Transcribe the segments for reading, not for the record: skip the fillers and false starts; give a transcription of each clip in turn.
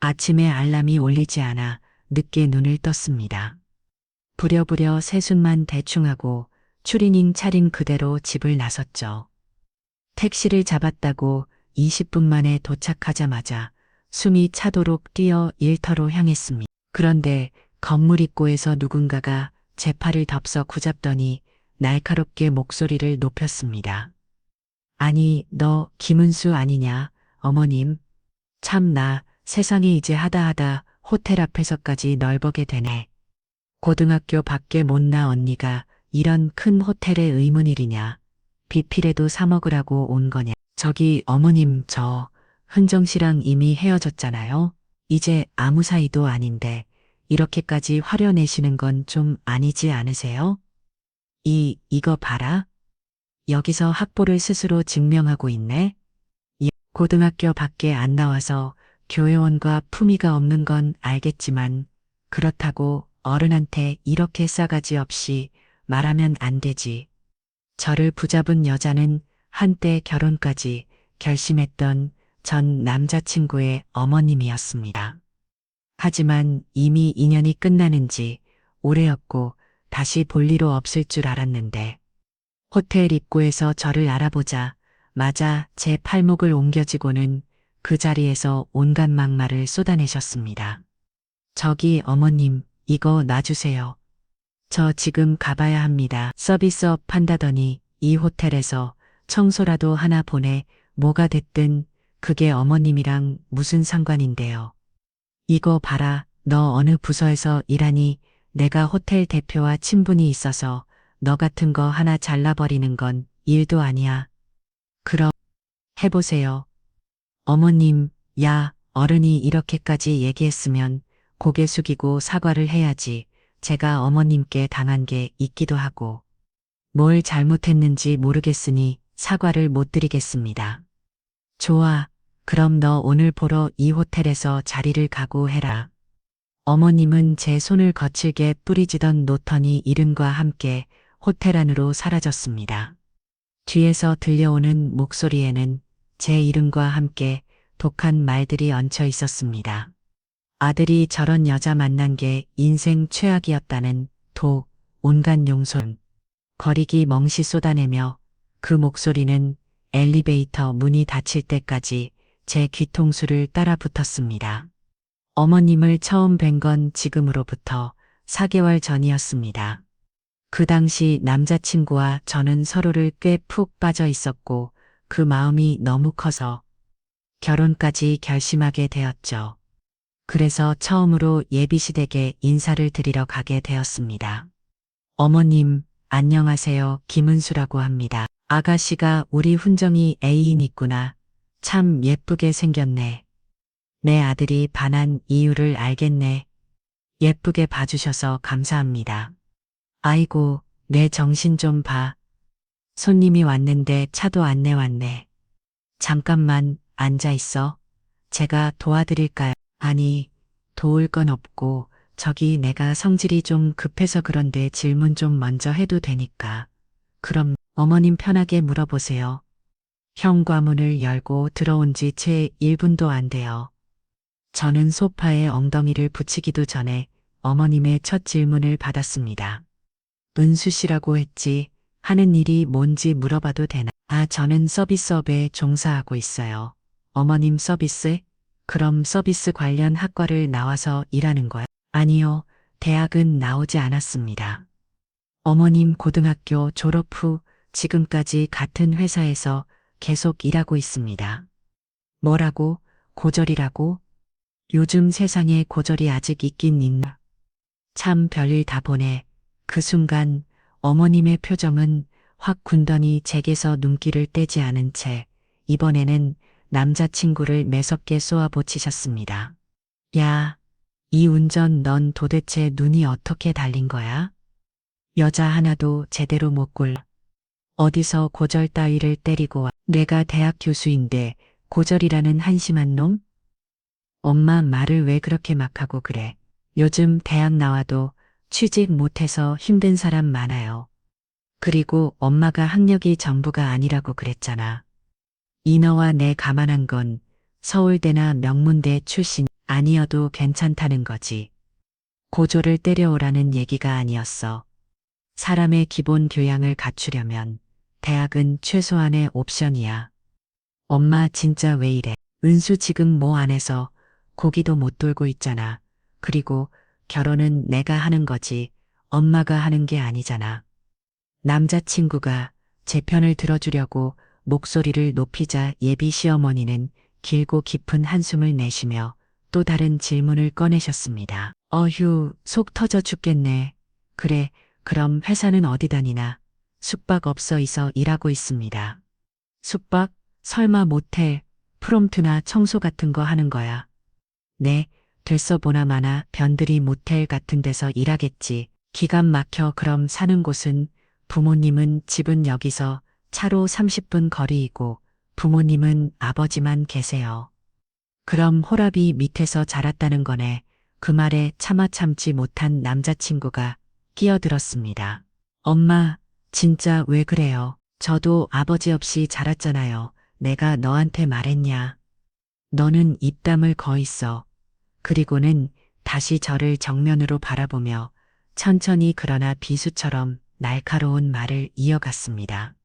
아침에 알람이 울리지 않아 늦게 눈을 떴습니다. 부랴부랴 세숫만 대충 하고 추리닝 차린 그대로 집을 나섰죠. 택시를 잡았다고 20분 만에 도착하자마자 숨이 차도록 뛰어 일터로 향했습니다. 그런데 건물 입구에서 누군가가 제 팔을 덥석 붙잡더니 날카롭게 목소리를 높였습니다. 아니, 너 김은수 아니냐, 어머님. 참 나 세상에 이제 하다하다 호텔 앞에서까지 널 보게 되네. 고등학교 밖에 못 나 언니가 이런 큰 호텔에 의문일이냐. 비필에도 사 먹으라고 온 거냐. 저기 어머님 저 흔정 씨랑 이미 헤어졌잖아요. 이제 아무 사이도 아닌데 이렇게까지 화려내시는 건 좀 아니지 않으세요? 이거 봐라. 여기서 학보를 스스로 증명하고 있네. 고등학교 밖에 안 나와서 교회원과 품위가 없는 건 알겠지만 그렇다고 어른한테 이렇게 싸가지 없이 말하면 안 되지. 저를 붙잡은 여자는 한때 결혼까지 결심했던 전 남자친구의 어머님이었습니다. 하지만 이미 인연이 끝나는 지 오래였고 다시 볼 일도 없을 줄 알았는데 호텔 입구에서 저를 알아보자 마자 제 팔목을 옮겨쥐고는 그 자리에서 온갖 막말을 쏟아내셨습니다. 저기 어머님 이거 놔주세요. 저 지금 가봐야 합니다. 서비스업 한다더니 이 호텔에서 청소라도 하나 보내 뭐가 됐든 그게 어머님이랑 무슨 상관인데요. 이거 봐라 너 어느 부서에서 일하니 내가 호텔 대표와 친분이 있어서 너 같은 거 하나 잘라버리는 건 일도 아니야. 그럼 해보세요. 어머님, 야, 어른이 이렇게까지 얘기했으면 고개 숙이고 사과를 해야지. 제가 어머님께 당한 게 있기도 하고. 뭘 잘못했는지 모르겠으니 사과를 못 드리겠습니다. 좋아. 그럼 너 오늘 보러 이 호텔에서 자리를 각오해라. 어머님은 제 손을 거칠게 뿌리지던 노턴이 이름과 함께 호텔 안으로 사라졌습니다. 뒤에서 들려오는 목소리에는 제 이름과 함께 독한 말들이 얹혀 있었습니다. 아들이 저런 여자 만난 게 인생 최악이었다는 독, 온갖 용손, 거리기 멍시 쏟아내며 그 목소리는 엘리베이터 문이 닫힐 때까지 제 뒤통수를 따라 붙었습니다. 어머님을 처음 뵌 건 지금으로부터 4개월 전이었습니다. 그 당시 남자친구와 저는 서로를 꽤 푹 빠져 있었고 그 마음이 너무 커서 결혼까지 결심하게 되었죠. 그래서 처음으로 예비시댁에 인사를 드리러 가게 되었습니다. 어머님, 안녕하세요. 김은수라고 합니다. 아가씨가 우리 훈정이 애인 있구나. 참 예쁘게 생겼네. 내 아들이 반한 이유를 알겠네. 예쁘게 봐주셔서 감사합니다. 아이고, 내 정신 좀 봐. 손님이 왔는데 차도 안 내왔네. 잠깐만 앉아 있어. 제가 도와드릴까요? 아니, 도울 건 없고 저기 내가 성질이 좀 급해서 그런데 질문 좀 먼저 해도 되니까. 그럼 어머님 편하게 물어보세요. 현관문을 열고 들어온 지 채 1분도 안 돼요. 저는 소파에 엉덩이를 붙이기도 전에 어머님의 첫 질문을 받았습니다. 은수 씨라고 했지 하는 일이 뭔지 물어봐도 되나? 아, 저는 서비스업에 종사하고 있어요. 어머님 서비스? 그럼 서비스 관련 학과를 나와서 일하는 거야? 아니요, 대학은 나오지 않았습니다. 어머님 고등학교 졸업 후 지금까지 같은 회사에서 계속 일하고 있습니다. 뭐라고? 고졸이라고? 요즘 세상에 고졸이 아직 있긴 있나? 참 별일 다 보네. 그 순간 어머님의 표정은 확 굳더니 제게서 눈길을 떼지 않은 채 이번에는 남자친구를 매섭게 쏘아붙이셨습니다. 야, 이 운전 넌 도대체 눈이 어떻게 달린 거야? 여자 하나도 제대로 못 골라. 어디서 고졸 따위를 때리고 와. 내가 대학 교수인데 고졸이라는 한심한 놈? 엄마 말을 왜 그렇게 막 하고 그래. 요즘 대학 나와도 취직 못해서 힘든 사람 많아요. 그리고 엄마가 학력이 전부가 아니라고 그랬잖아. 이 너와 내 감안한 건 서울대나 명문대 출신. 아니어도 괜찮다는 거지. 고조를 때려오라는 얘기가 아니었어. 사람의 기본 교양을 갖추려면 대학은 최소한의 옵션이야. 엄마 진짜 왜 이래? 은수 지금 뭐 안 해서 고기도 못 돌고 있잖아. 그리고 결혼은 내가 하는 거지 엄마가 하는 게 아니잖아. 남자친구가 제 편을 들어주려고 목소리를 높이자 예비 시어머니는 길고 깊은 한숨을 내쉬며 또 다른 질문을 꺼내셨습니다. 어휴, 속 터져 죽겠네. 그래, 그럼 회사는 어디 다니나? 숙박 업소에서 일하고 있습니다. 숙박? 설마 모텔, 프롬프나 청소 같은 거 하는 거야. 네, 됐어 보나마나 변들이 모텔 같은 데서 일하겠지. 기가 막혀. 그럼 사는 곳은 부모님은 집은 여기서 차로 30분 거리이고 부모님은 아버지만 계세요. 그럼 호랍이 밑에서 자랐다는 거네. 그 말에 차마 참지 못한 남자친구가 끼어들었습니다. 엄마, 진짜 왜 그래요? 저도 아버지 없이 자랐잖아요. 내가 너한테 말했냐? 너는 입담을 거있어. 그리고는 다시 저를 정면으로 바라보며 천천히 그러나 비수처럼 날카로운 말을 이어갔습니다.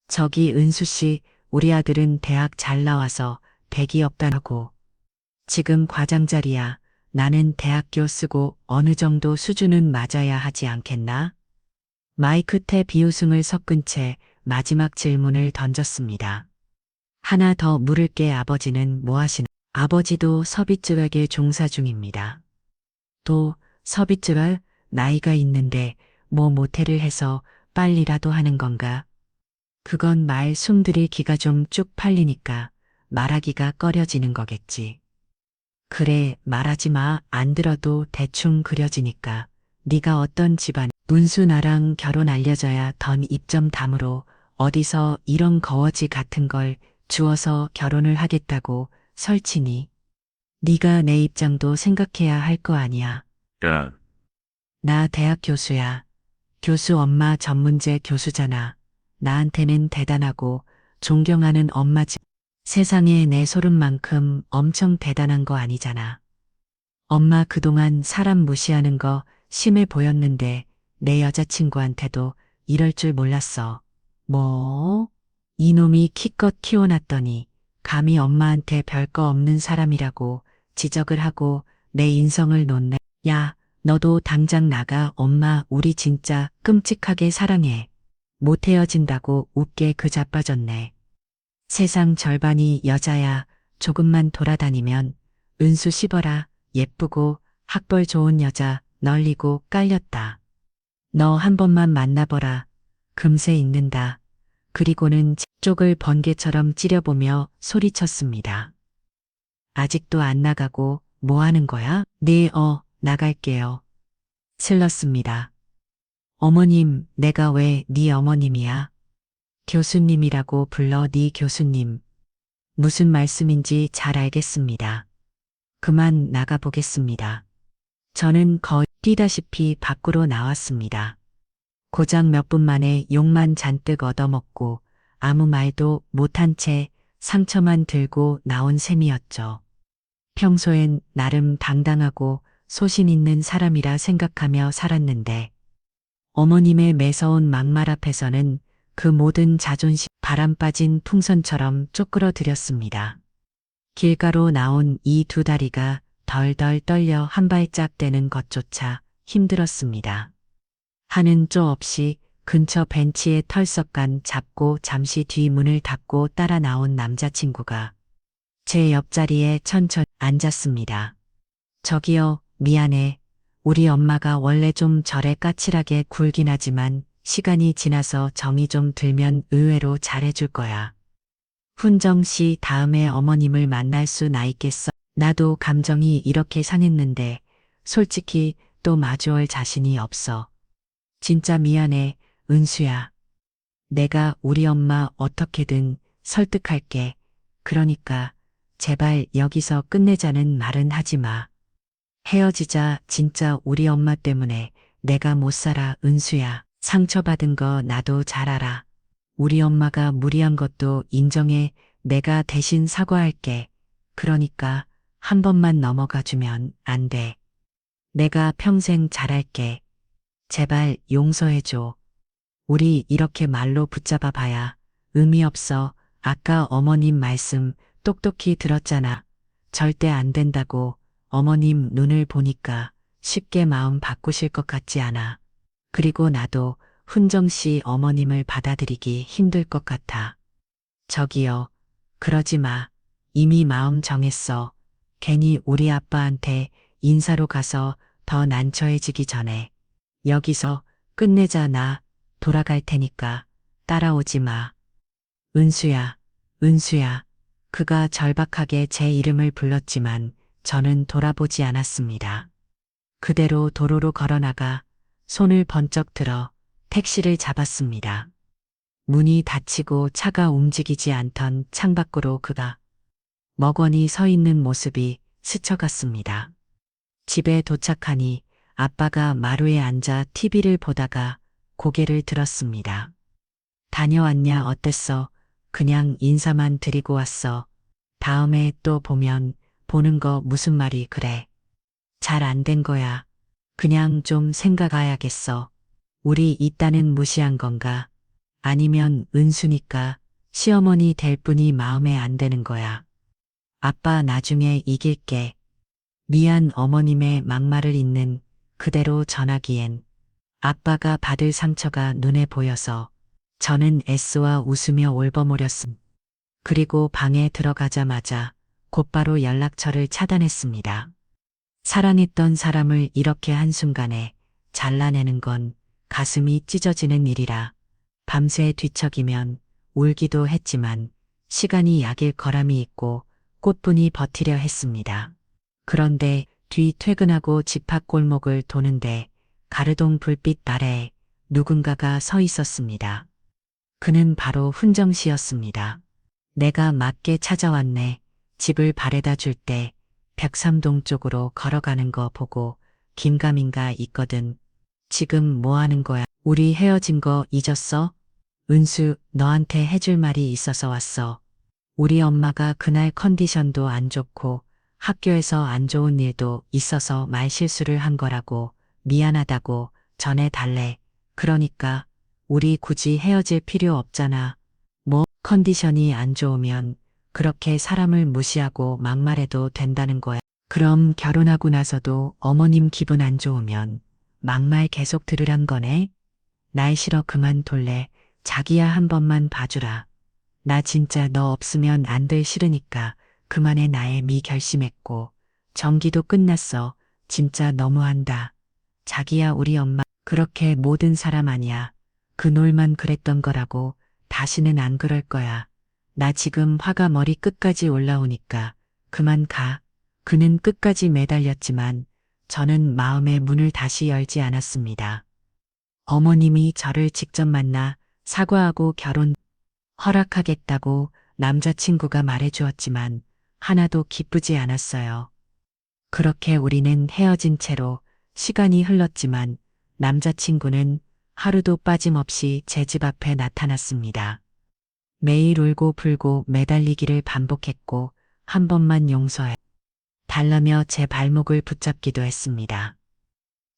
저기 은수 씨, 우리 아들은 대학 잘 나와서 백이 없다고. 지금 과장 자리야. 나는 대학교 쓰고 어느 정도 수준은 맞아야 하지 않겠나? 마이크 태 비웃음을 섞은 채 마지막 질문을 던졌습니다. 하나 더 물을게. 아버지는 뭐 하시나? 아버지도 서비스업에 종사 중입니다. 또 서비스업 나이가 있는데 뭐 모텔을 해서 빨리라도 하는 건가? 그건 말 숨들이 기가 좀 쭉 팔리니까 말하기가 꺼려지는 거겠지. 그래, 말하지 마. 안 들어도 대충 그려지니까. 네가 어떤 집안, 문수 나랑 결혼 알려져야 던 입점 담으로 어디서 이런 거워지 같은 걸 주어서 결혼을 하겠다고 설치니. 네가 내 입장도 생각해야 할 거 아니야. 야, 나 대학 교수야. 교수 엄마 전문제 교수잖아. 나한테는 대단하고 존경하는 엄마지. 세상에 내 소름만큼 엄청 대단한 거 아니잖아. 엄마 그동안 사람 무시하는 거 심해 보였는데 내 여자친구한테도 이럴 줄 몰랐어. 뭐? 이놈이 키껏 키워놨더니 감히 엄마한테 별거 없는 사람이라고 지적을 하고 내 인성을 놓네. 야, 너도 당장 나가. 엄마 우리 진짜 끔찍하게 사랑해. 못 헤어진다고 웃게 그 자빠졌네. 세상 절반이 여자야. 조금만 돌아다니면 은수 씹어라. 예쁘고 학벌 좋은 여자 널리고 깔렸다. 너 한 번만 만나보라. 금세 잊는다. 그리고는 쪽을 번개처럼 찌려보며 소리쳤습니다. 아직도 안 나가고 뭐 하는 거야? 네, 나갈게요. 슬렀습니다. 어머님, 내가 왜 네 어머님이야? 교수님이라고 불러. 네 교수님. 무슨 말씀인지 잘 알겠습니다. 그만 나가보겠습니다. 저는 거의 뛰다시피 밖으로 나왔습니다. 고작 몇 분 만에 욕만 잔뜩 얻어먹고 아무 말도 못한 채 상처만 들고 나온 셈이었죠. 평소엔 나름 당당하고 소신 있는 사람이라 생각하며 살았는데 어머님의 매서운 막말 앞에서는 그 모든 자존심 바람 빠진 풍선처럼 쪼그러들였습니다. 길가로 나온 이 두 다리가 덜덜 떨려 한 발짝 떼는 것조차 힘들었습니다. 하는 조 없이 근처 벤치에 털썩간 잡고 잠시 뒤 문을 닫고 따라 나온 남자친구가 제 옆자리에 천천히 앉았습니다. 저기요, 미안해. 우리 엄마가 원래 좀 절에 까칠하게 굴긴 하지만 시간이 지나서 정이 좀 들면 의외로 잘해줄 거야. 훈정 씨 다음에 어머님을 만날 수 나 있겠어? 나도 감정이 이렇게 상했는데 솔직히 또 마주할 자신이 없어. 진짜 미안해, 은수야. 내가 우리 엄마 어떻게든 설득할게. 그러니까 제발 여기서 끝내자는 말은 하지 마. 헤어지자. 진짜 우리 엄마 때문에 내가 못 살아. 은수야. 상처받은 거 나도 잘 알아. 우리 엄마가 무리한 것도 인정해. 내가 대신 사과할게. 그러니까 한 번만 넘어가 주면 안 돼. 내가 평생 잘할게. 제발 용서해줘. 우리 이렇게 말로 붙잡아 봐야 의미 없어. 아까 어머님 말씀 똑똑히 들었잖아. 절대 안 된다고. 어머님 눈을 보니까 쉽게 마음 바꾸실 것 같지 않아. 그리고 나도 훈정 씨 어머님을 받아들이기 힘들 것 같아. 저기요. 그러지 마. 이미 마음 정했어. 괜히 우리 아빠한테 인사로 가서 더 난처해지기 전에 여기서 끝내자. 나 돌아갈 테니까 따라오지 마. 은수야, 은수야. 그가 절박하게 제 이름을 불렀지만 저는 돌아보지 않았습니다. 그대로 도로로 걸어나가 손을 번쩍 들어 택시를 잡았습니다. 문이 닫히고 차가 움직이지 않던 창밖으로 그가 멍하니 서 있는 모습이 스쳐갔습니다. 집에 도착하니 아빠가 마루에 앉아 TV를 보다가 고개를 들었습니다. 다녀왔냐? 어땠어? 그냥 인사만 드리고 왔어. 다음에 또 보면 보는 거 무슨 말이 그래. 잘 안 된 거야. 그냥 좀 생각해야겠어. 우리 이따는 무시한 건가? 아니면 은수니까 시어머니 될 뿐이 마음에 안 드는 거야. 아빠 나중에 이길게. 미안. 어머님의 막말을 있는 그대로 전하기엔 아빠가 받을 상처가 눈에 보여서 저는 S와 웃으며 올버무렸음. 그리고 방에 들어가자마자 곧바로 연락처를 차단했습니다. 사랑했던 사람을 이렇게 한순간에 잘라내는 건 가슴이 찢어지는 일이라 밤새 뒤척이면 울기도 했지만 시간이 약일 거람이 있고 꽃분이 버티려 했습니다. 그런데 뒤 퇴근하고 집 앞 골목을 도는데 가르동 불빛 아래에 누군가가 서 있었습니다. 그는 바로 훈정 씨였습니다. 내가 맞게 찾아왔네. 집을 바래다 줄 때 벽삼동 쪽으로 걸어가는 거 보고 긴가민가 있거든. 지금 뭐 하는 거야? 우리 헤어진 거 잊었어? 은수, 너한테 해줄 말이 있어서 왔어. 우리 엄마가 그날 컨디션도 안 좋고 학교에서 안 좋은 일도 있어서 말실수를 한 거라고 미안하다고 전해달래. 그러니까 우리 굳이 헤어질 필요 없잖아. 뭐 컨디션이 안 좋으면 그렇게 사람을 무시하고 막말해도 된다는 거야. 그럼 결혼하고 나서도 어머님 기분 안 좋으면 막말 계속 들으란 거네? 날 싫어 그만둘래. 자기야 한 번만 봐주라. 나 진짜 너 없으면 안 될 싫으니까 그만해. 나의 미 결심했고 정기도 끝났어. 진짜 너무한다. 자기야 우리 엄마 그렇게 모든 사람 아니야. 그놀만 그랬던 거라고. 다시는 안 그럴 거야. 나 지금 화가 머리 끝까지 올라오니까 그만 가. 그는 끝까지 매달렸지만 저는 마음의 문을 다시 열지 않았습니다. 어머님이 저를 직접 만나 사과하고 결혼 허락하겠다고 남자친구가 말해주었지만 하나도 기쁘지 않았어요. 그렇게 우리는 헤어진 채로 시간이 흘렀지만 남자친구는 하루도 빠짐없이 제 집 앞에 나타났습니다. 매일 울고 불고 매달리기를 반복했고 한 번만 용서해 달라며 제 발목을 붙잡기도 했습니다.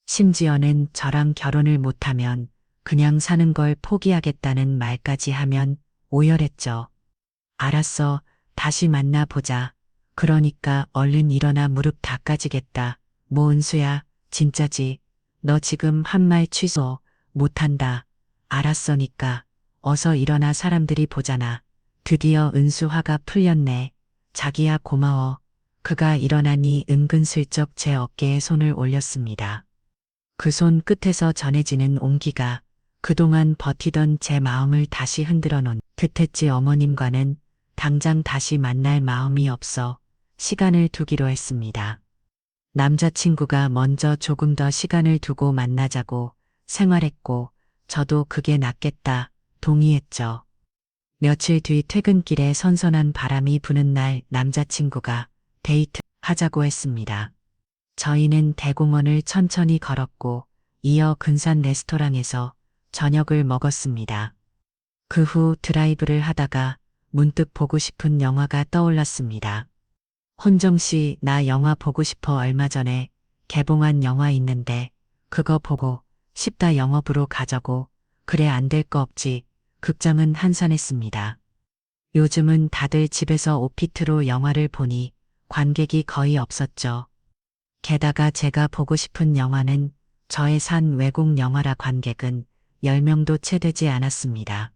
심지어는 저랑 결혼을 못하면 그냥 사는 걸 포기하겠다는 말까지 하면 오열했죠. 알았어. 다시 만나보자. 그러니까 얼른 일어나 무릎 닦아지겠다. 뭐 은수야, 진짜지. 너 지금 한 말 취소 못한다. 알았으니까 어서 일어나 사람들이 보잖아. 드디어 은수 화가 풀렸네. 자기야 고마워. 그가 일어나니 은근슬쩍 제 어깨에 손을 올렸습니다. 그 손 끝에서 전해지는 온기가 그동안 버티던 제 마음을 다시 흔들어 놓은 듯했지. 어머님과는 당장 다시 만날 마음이 없어 시간을 두기로 했습니다. 남자친구가 먼저 조금 더 시간을 두고 만나자고 생활했고 저도 그게 낫겠다 동의했죠. 며칠 뒤 퇴근길에 선선한 바람이 부는 날 남자친구가 데이트 하자고 했습니다. 저희는 대공원을 천천히 걸었고 이어 근산 레스토랑에서 저녁을 먹었습니다. 그 후 드라이브를 하다가 문득 보고 싶은 영화가 떠올랐습니다. 혼정 씨, 나 영화 보고 싶어. 얼마 전에 개봉한 영화 있는데 그거 보고 싶다. 영업으로 가자고. 그래, 안 될 거 없지. 극장은 한산했습니다. 요즘은 다들 집에서 OTT로 영화를 보니 관객이 거의 없었죠. 게다가 제가 보고 싶은 영화는 저의 산 외국 영화라 관객은 10명도 채 되지 않았습니다.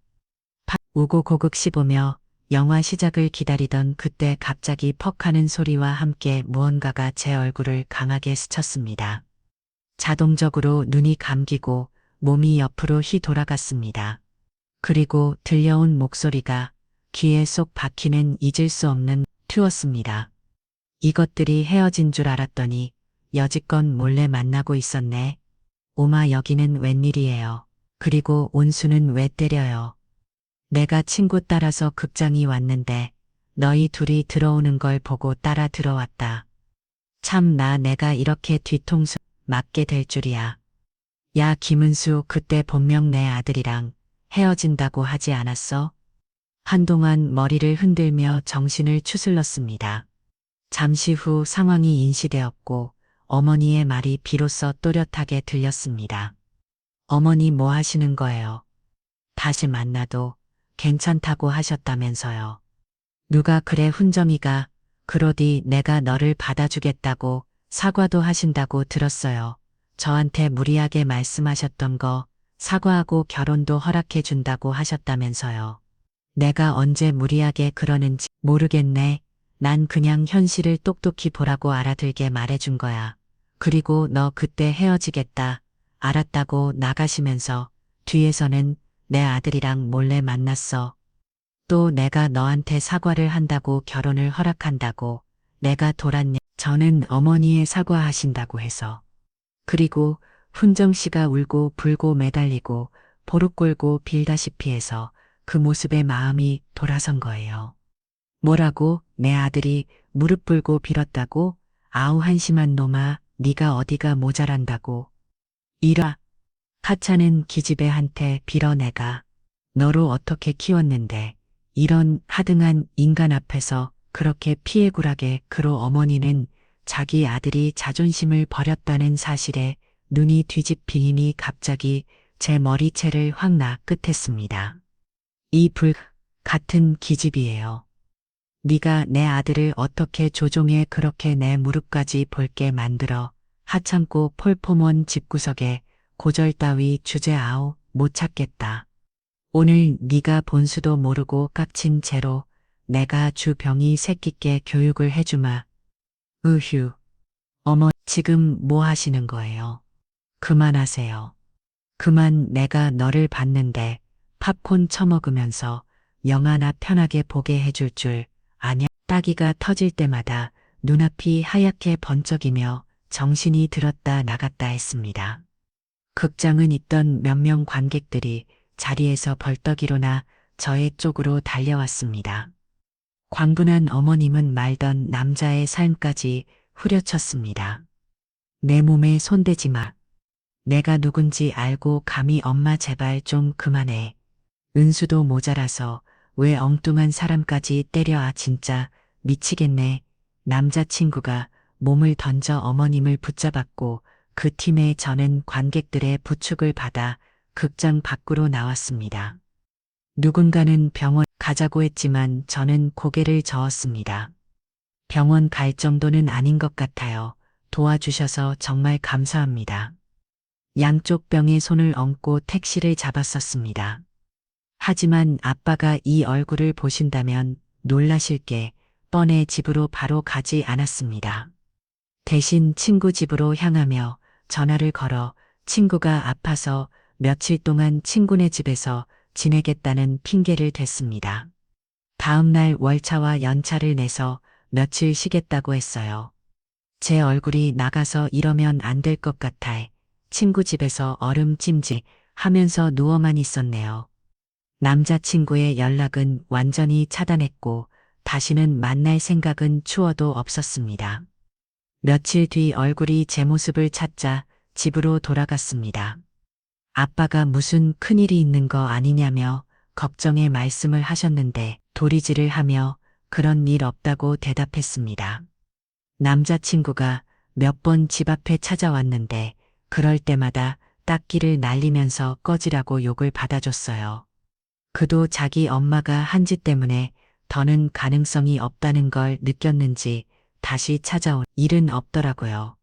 우고고극 씹으며 영화 시작을 기다리던 그때 갑자기 퍽 하는 소리와 함께 무언가가 제 얼굴을 강하게 스쳤습니다. 자동적으로 눈이 감기고 몸이 옆으로 휘돌아갔습니다. 그리고 들려온 목소리가 귀에 쏙 박히는 잊을 수 없는 튜였습니다. 이것들이 헤어진 줄 알았더니 여지껏 몰래 만나고 있었네. 오마, 여기는 웬일이에요. 그리고 온수는 왜 때려요. 내가 친구 따라서 극장이 왔는데 너희 둘이 들어오는 걸 보고 따라 들어왔다. 참, 내가 이렇게 뒤통수 맞게 될 줄이야. 야, 김은수, 그때 본명 내 아들이랑 헤어진다고 하지 않았어? 한동안 머리를 흔들며 정신을 추슬렀습니다. 잠시 후 상황이 인지되었고 어머니의 말이 비로소 또렷하게 들렸습니다. 어머니, 뭐 하시는 거예요? 다시 만나도 괜찮다고 하셨다면서요. 누가 그래? 훈점이가. 그러디 내가 너를 받아주겠다고 사과도 하신다고 들었어요. 저한테 무리하게 말씀하셨던 거, 사과하고 결혼도 허락해 준다고 하셨다면서요. 내가 언제 무리하게 그러는지 모르겠네. 난 그냥 현실을 똑똑히 보라고 알아들게 말해준 거야. 그리고 너 그때 헤어지겠다 알았다고 나가시면서 뒤에서는 내 아들이랑 몰래 만났어. 또 내가 너한테 사과를 한다고 결혼을 허락한다고 내가 돌았냐. 저는 어머니의 사과하신다고 해서. 그리고 훈정 씨가 울고 불고 매달리고 보룩 꼴고 빌다시피 해서 그 모습에 마음이 돌아선 거예요. 뭐라고? 내 아들이 무릎 꿇고 빌었다고? 아우, 한심한 놈아, 네가 어디가 모자란다고. 이라. 하찮은 기집애한테 빌어. 내가 너로 어떻게 키웠는데 이런 하등한 인간 앞에서 그렇게 피해굴하게. 그로 어머니는 자기 아들이 자존심을 버렸다는 사실에 눈이 뒤집히니 갑자기 제 머리채를 확 낚으했습니다. 이 불 같은 기집이에요. 네가 내 아들을 어떻게 조종해 그렇게 내 무릎까지 볼게 만들어. 하찮고 폴포먼 집구석에 고절 따위 주제. 아우, 못 찾겠다. 오늘 네가 본수도 모르고 깍친 채로 내가 주병이 새끼께 교육을 해주마. 으휴. 어머, 지금 뭐 하시는 거예요? 그만하세요. 그만. 내가 너를 봤는데 팝콘 처먹으면서 영화나 편하게 보게 해줄 줄 아냐? 따기가 터질 때마다 눈앞이 하얗게 번쩍이며 정신이 들었다 나갔다 했습니다. 극장은 있던 몇 명 관객들이 자리에서 벌떡 일어나 저의 쪽으로 달려왔습니다. 광분한 어머님은 말던 남자의 삶까지 후려쳤습니다. 내 몸에 손대지 마. 내가 누군지 알고 감히. 엄마, 제발 좀 그만해. 은수도 모자라서 왜 엉뚱한 사람까지 때려. 아, 진짜 미치겠네. 남자친구가 몸을 던져 어머님을 붙잡았고 그 팀에 저는 관객들의 부축을 받아 극장 밖으로 나왔습니다. 누군가는 병원 가자고 했지만 저는 고개를 저었습니다. 병원 갈 정도는 아닌 것 같아요. 도와주셔서 정말 감사합니다. 양쪽 병에 손을 얹고 택시를 잡았었습니다. 하지만 아빠가 이 얼굴을 보신다면 놀라실 게 뻔해 집으로 바로 가지 않았습니다. 대신 친구 집으로 향하며 전화를 걸어 친구가 아파서 며칠 동안 친구네 집에서 지내겠다는 핑계를 댔습니다. 다음 날 월차와 연차를 내서 며칠 쉬겠다고 했어요. 제 얼굴이 나가서 이러면 안 될 것 같아 친구 집에서 얼음찜질 하면서 누워만 있었네요. 남자친구의 연락은 완전히 차단했고 다시는 만날 생각은 추워도 없었습니다. 며칠 뒤 얼굴이 제 모습을 찾자 집으로 돌아갔습니다. 아빠가 무슨 큰일이 있는 거 아니냐며 걱정의 말씀을 하셨는데 도리지를 하며 그런 일 없다고 대답했습니다. 남자친구가 몇 번 집 앞에 찾아왔는데 그럴 때마다 딱기를 날리면서 꺼지라고 욕을 받아줬어요. 그도 자기 엄마가 한 짓 때문에 더는 가능성이 없다는 걸 느꼈는지 다시 찾아온 일은 없더라고요.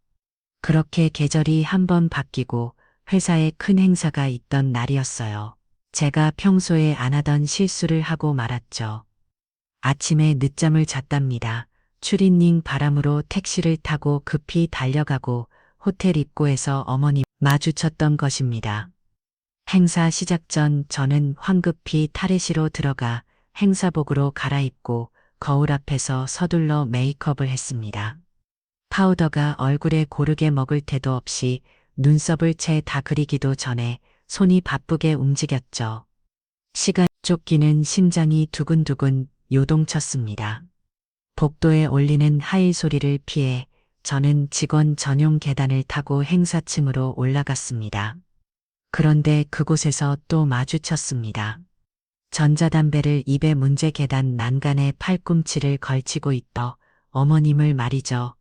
그렇게 계절이 한 번 바뀌고 회사에 큰 행사가 있던 날이었어요. 제가 평소에 안 하던 실수를 하고 말았죠. 아침에 늦잠을 잤답니다. 추리닝 바람으로 택시를 타고 급히 달려가고 호텔 입구에서 어머님 마주쳤던 것입니다. 행사 시작 전 저는 황급히 탈의실로 들어가 행사복으로 갈아입고 거울 앞에서 서둘러 메이크업을 했습니다. 파우더가 얼굴에 고르게 먹을 태도 없이 눈썹을 채 다 그리기도 전에 손이 바쁘게 움직였죠. 시간 쫓기는 심장이 두근두근 요동쳤습니다. 복도에 올리는 하일 소리를 피해 저는 직원 전용 계단을 타고 행사층으로 올라갔습니다. 그런데 그곳에서 또 마주쳤습니다. 전자담배를 입에 문제 계단 난간에 팔꿈치를 걸치고 있던 어머님을 말이죠.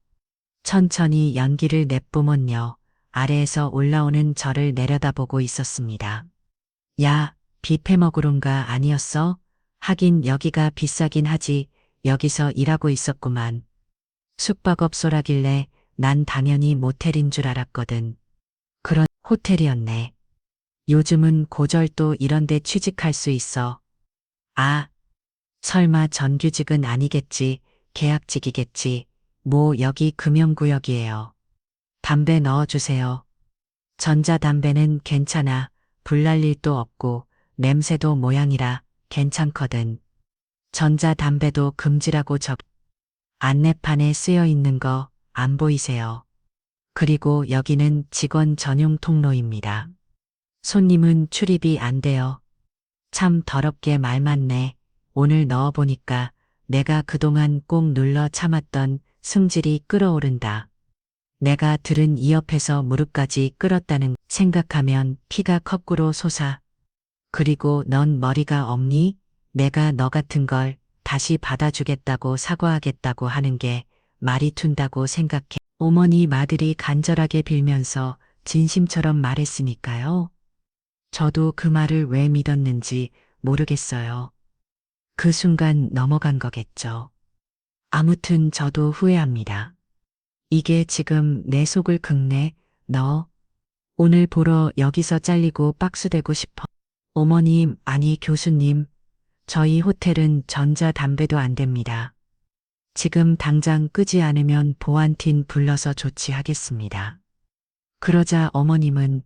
천천히 연기를 내뿜으며 아래에서 올라오는 저를 내려다보고 있었습니다. 야, 뷔페 먹으론가 아니었어? 하긴 여기가 비싸긴 하지. 여기서 일하고 있었구만. 숙박업소라길래 난 당연히 모텔인 줄 알았거든. 그런 호텔이었네. 요즘은 고절도 이런데 취직할 수 있어. 아, 설마 정규직은 아니겠지. 계약직이겠지. 뭐 여기 금연구역이에요. 담배 넣어주세요. 전자담배는 괜찮아. 불 날 일도 없고 냄새도 모양이라 괜찮거든. 전자담배도 금지라고 안내판에 쓰여 있는 거 안 보이세요? 그리고 여기는 직원 전용 통로입니다. 손님은 출입이 안 돼요. 참 더럽게 말 많네. 오늘 넣어보니까 내가 그동안 꼭 눌러 참았던 승질이 끓어오른다. 내가 들은 이 옆에서 무릎까지 끓었다는 생각하면 피가 거꾸로 솟아. 그리고 넌 머리가 없니? 내가 너 같은 걸 다시 받아주겠다고 사과하겠다고 하는 게 말이 툰다고 생각해. 어머니 마들이 간절하게 빌면서 진심처럼 말했으니까요. 저도 그 말을 왜 믿었는지 모르겠어요. 그 순간 넘어간 거겠죠. 아무튼 저도 후회합니다. 이게 지금 내 속을 긁네. 너 오늘 보러 여기서 잘리고 박수되고 싶어. 어머님, 아니 교수님, 저희 호텔은 전자담배도 안 됩니다. 지금 당장 끄지 않으면 보안팀 불러서 조치하겠습니다. 그러자 어머님은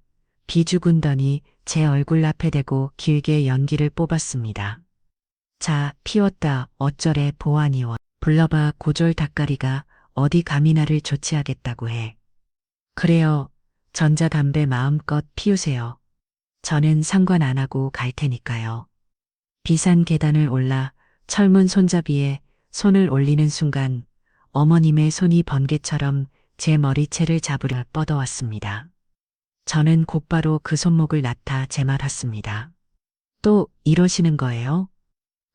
비죽은더니 제 얼굴 앞에 대고 길게 연기를 뽑았습니다. 자, 피웠다. 어쩌래 보안이원. 불러봐. 고졸 닭가리가 어디 감히 나를 조치하겠다고 해. 그래요. 전자담배 마음껏 피우세요. 저는 상관 안 하고 갈 테니까요. 비산 계단을 올라 철문 손잡이에 손을 올리는 순간 어머님의 손이 번개처럼 제 머리채를 잡으려 뻗어왔습니다. 저는 곧바로 그 손목을 놔타 제말했습니다. 또 이러시는 거예요?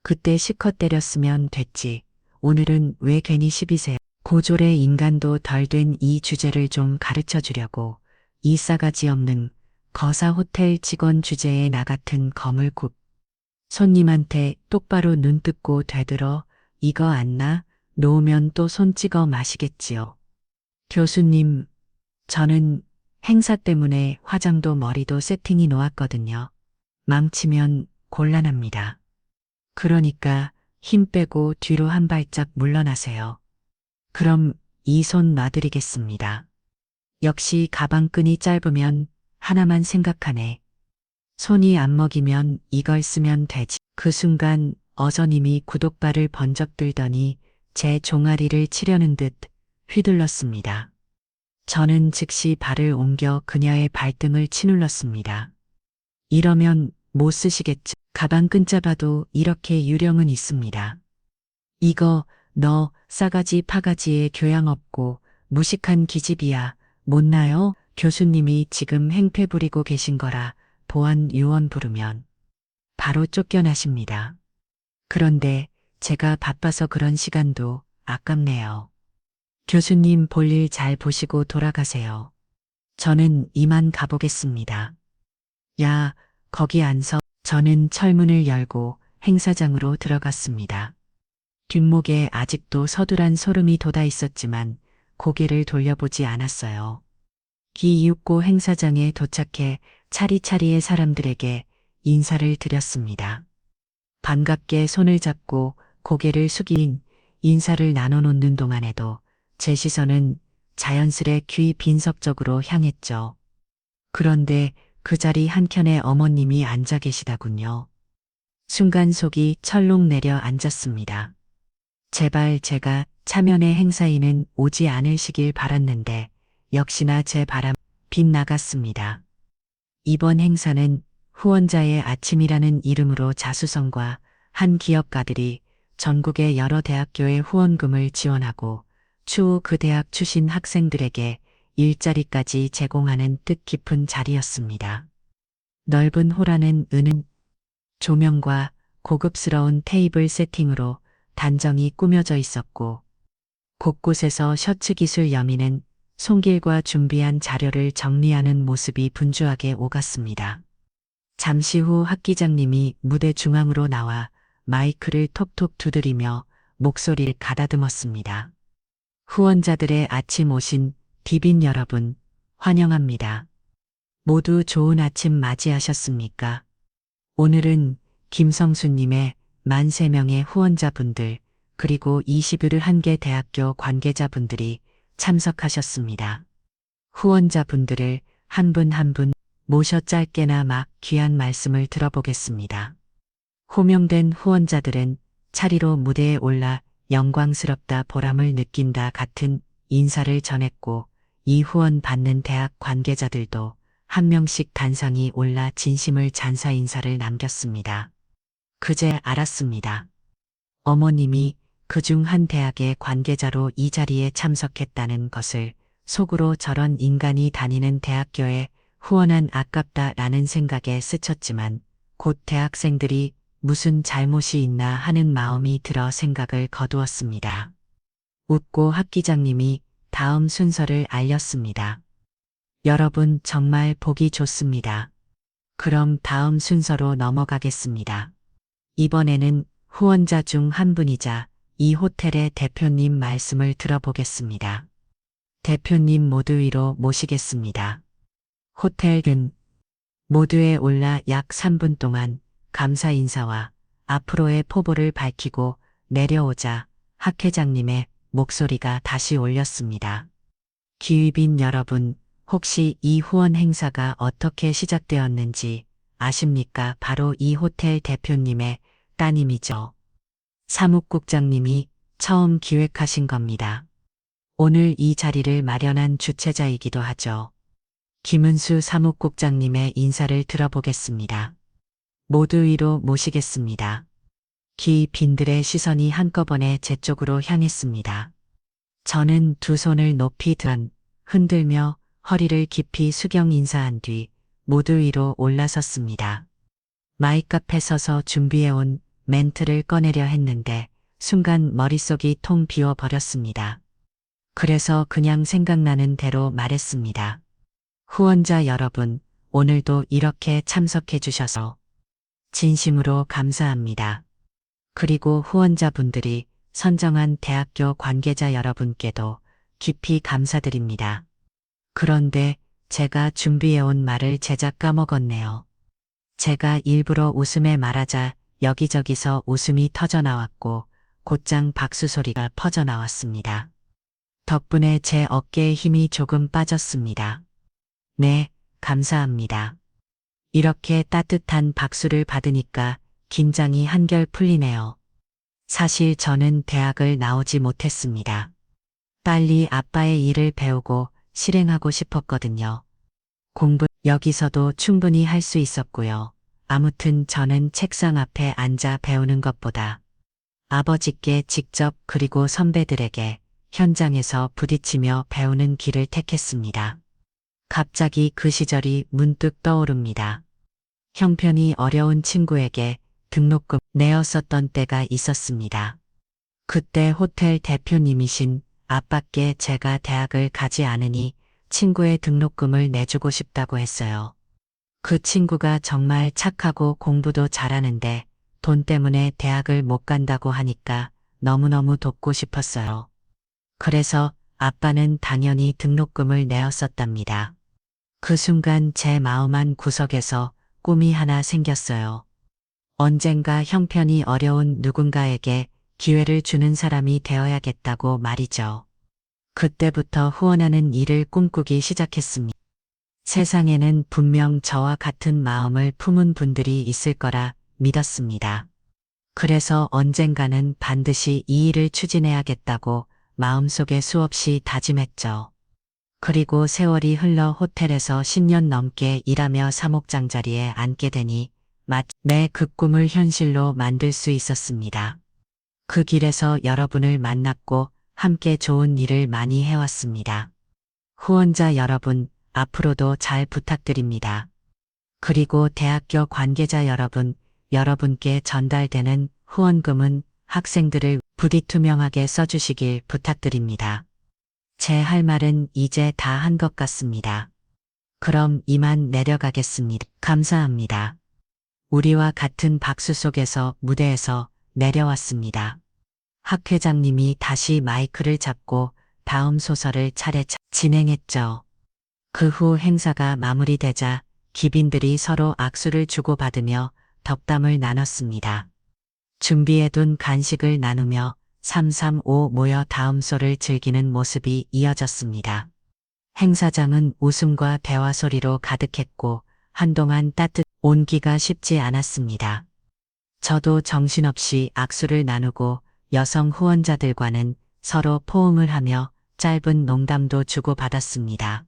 그때 실컷 때렸으면 됐지. 오늘은 왜 괜히 시비세요? 고졸의 인간도 덜 된 이 주제를 좀 가르쳐 주려고 이 싸가지 없는 거사 호텔 직원 주제에 나 같은 거물굽. 손님한테 똑바로 눈 뜯고 되들어 이거 안 나? 놓으면 또 손 찍어 마시겠지요. 교수님, 저는 행사 때문에 화장도 머리도 세팅이 놓았거든요. 망치면 곤란합니다. 그러니까 힘 빼고 뒤로 한 발짝 물러나세요. 그럼 이 손 놔드리겠습니다. 역시 가방끈이 짧으면 하나만 생각하네. 손이 안 먹이면 이걸 쓰면 되지. 그 순간 어저님이 구독발을 번쩍 들더니 제 종아리를 치려는 듯 휘둘렀습니다. 저는 즉시 발을 옮겨 그녀의 발등을 치눌렀습니다. 이러면 못 쓰시겠지. 가방끈 잡아도 이렇게 유령은 있습니다. 이거 너 싸가지 파가지에 교양 없고 무식한 기집이야. 못나요? 교수님이 지금 행패 부리고 계신 거라 보안 요원 부르면 바로 쫓겨나십니다. 그런데 제가 바빠서 그런 시간도 아깝네요. 교수님 볼일 잘 보시고 돌아가세요. 저는 이만 가보겠습니다. 야, 거기 안 서. 저는 철문을 열고 행사장으로 들어갔습니다. 뒷목에 아직도 서둘한 소름이 돋아 있었지만 고개를 돌려보지 않았어요. 기이윽고 행사장에 도착해 차리차리의 사람들에게 인사를 드렸습니다. 반갑게 손을 잡고 고개를 숙인 인사를 나눠놓는 동안에도 제 시선은 자연스레 귀 빈섭적으로 향했죠. 그런데 그 자리 한켠에 어머님이 앉아 계시다군요. 순간 속이 철렁 내려 앉았습니다. 제발 제가 차면의 행사에는 오지 않으시길 바랐는데 역시나 제 바람 빗나갔습니다. 이번 행사는 후원자의 아침이라는 이름으로 자수성과 한 기업가들이 전국의 여러 대학교에 후원금을 지원하고 추후 그 대학 출신 학생들에게 일자리까지 제공하는 뜻깊은 자리였습니다. 넓은 홀 안은 은은 조명과 고급스러운 테이블 세팅으로 단정히 꾸며져 있었고 곳곳에서 셔츠 기술 여민은 손길과 준비한 자료를 정리하는 모습이 분주하게 오갔습니다. 잠시 후 학기장님이 무대 중앙으로 나와 마이크를 톡톡 두드리며 목소리를 가다듬었습니다. 후원자들의 아침 오신 디빈 여러분, 환영합니다. 모두 좋은 아침 맞이하셨습니까? 오늘은 김성수님의 13명의 후원자분들, 그리고 21개 대학교 관계자분들이 참석하셨습니다. 후원자분들을 한 분 한 분 모셔 짧게나마 귀한 말씀을 들어보겠습니다. 호명된 후원자들은 차리로 무대에 올라 영광스럽다 보람을 느낀다 같은 인사를 전했고 이 후원 받는 대학 관계자들도 한 명씩 단상이 올라 진심을 잔사 인사를 남겼습니다. 그제 알았습니다. 어머님이 그중 한 대학의 관계자로 이 자리에 참석했다는 것을. 속으로 저런 인간이 다니는 대학교에 후원한 아깝다라는 생각에 스쳤지만 곧 대학생들이 무슨 잘못이 있나 하는 마음이 들어 생각을 거두었습니다. 웃고 학기장님이 다음 순서를 알렸습니다. 여러분 정말 보기 좋습니다. 그럼 다음 순서로 넘어가겠습니다. 이번에는 후원자 중 한 분이자 이 호텔의 대표님 말씀을 들어보겠습니다. 대표님 모두 위로 모시겠습니다. 호텔은 모두에 올라 약 3분 동안 감사 인사와 앞으로의 포부를 밝히고 내려오자 학 회장님의 목소리가 다시 울렸습니다. 기휘빈 여러분, 혹시 이 후원 행사가 어떻게 시작되었는지 아십니까? 바로 이 호텔 대표님의 따님이죠. 사무국장님이 처음 기획하신 겁니다. 오늘 이 자리를 마련한 주최자이기도 하죠. 김은수 사무국장님의 인사를 들어보겠습니다. 모두 위로 모시겠습니다. 기빈들의 시선이 한꺼번에 제 쪽으로 향했습니다. 저는 두 손을 높이 흔들며 허리를 깊이 수경 인사한 뒤 모두 위로 올라섰습니다. 마이크 앞에 서서 준비해온 멘트를 꺼내려 했는데 순간 머릿속이 통 비워버렸습니다. 그래서 그냥 생각나는 대로 말했습니다. 후원자 여러분, 오늘도 이렇게 참석해 주셔서 진심으로 감사합니다. 그리고 후원자분들이 선정한 대학교 관계자 여러분께도 깊이 감사드립니다. 그런데 제가 준비해온 말을 제작 까먹었네요. 제가 일부러 웃음에 말하자 여기저기서 웃음이 터져나왔고 곧장 박수 소리가 퍼져나왔습니다. 덕분에 제 어깨에 힘이 조금 빠졌습니다. 네, 감사합니다. 이렇게 따뜻한 박수를 받으니까 긴장이 한결 풀리네요. 사실 저는 대학을 나오지 못했습니다. 빨리 아빠의 일을 배우고 실행하고 싶었거든요. 공부 여기서도 충분히 할 수 있었고요. 아무튼 저는 책상 앞에 앉아 배우는 것보다 아버지께 직접 그리고 선배들에게 현장에서 부딪히며 배우는 길을 택했습니다. 갑자기 그 시절이 문득 떠오릅니다. 형편이 어려운 친구에게 등록금 내었었던 때가 있었습니다. 그때 호텔 대표님이신 아빠께 제가 대학을 가지 않으니 친구의 등록금을 내주고 싶다고 했어요. 그 친구가 정말 착하고 공부도 잘하는데 돈 때문에 대학을 못 간다고 하니까 너무너무 돕고 싶었어요. 그래서 아빠는 당연히 등록금을 내었었답니다. 그 순간 제 마음 한 구석에서 꿈이 하나 생겼어요. 언젠가 형편이 어려운 누군가에게 기회를 주는 사람이 되어야겠다고 말이죠. 그때부터 후원하는 일을 꿈꾸기 시작했습니다. 세상에는 분명 저와 같은 마음을 품은 분들이 있을 거라 믿었습니다. 그래서 언젠가는 반드시 이 일을 추진해야겠다고 마음속에 수없이 다짐했죠. 그리고 세월이 흘러 호텔에서 10년 넘게 일하며 사목장 자리에 앉게 되니 마침내 그 꿈을 현실로 만들 수 있었습니다. 그 길에서 여러분을 만났고 함께 좋은 일을 많이 해왔습니다. 후원자 여러분, 앞으로도 잘 부탁드립니다. 그리고 대학교 관계자 여러분, 여러분께 전달되는 후원금은 학생들을 부디 투명하게 써주시길 부탁드립니다. 제 할 말은 이제 다 한 것 같습니다. 그럼 이만 내려가겠습니다. 감사합니다. 우리와 같은 박수 속에서 무대에서 내려왔습니다. 학 회장님이 다시 마이크를 잡고 다음 소설을 차례차례 진행했죠. 그 후 행사가 마무리되자 기빈들이 서로 악수를 주고받으며 덕담을 나눴습니다. 준비해둔 간식을 나누며 335 모여 다음 소를 즐기는 모습이 이어졌습니다. 행사장은 웃음과 대화 소리로 가득했고 한동안 온기가 쉽지 않았습니다. 저도 정신없이 악수를 나누고 여성 후원자들과는 서로 포옹을 하며 짧은 농담도 주고받았습니다.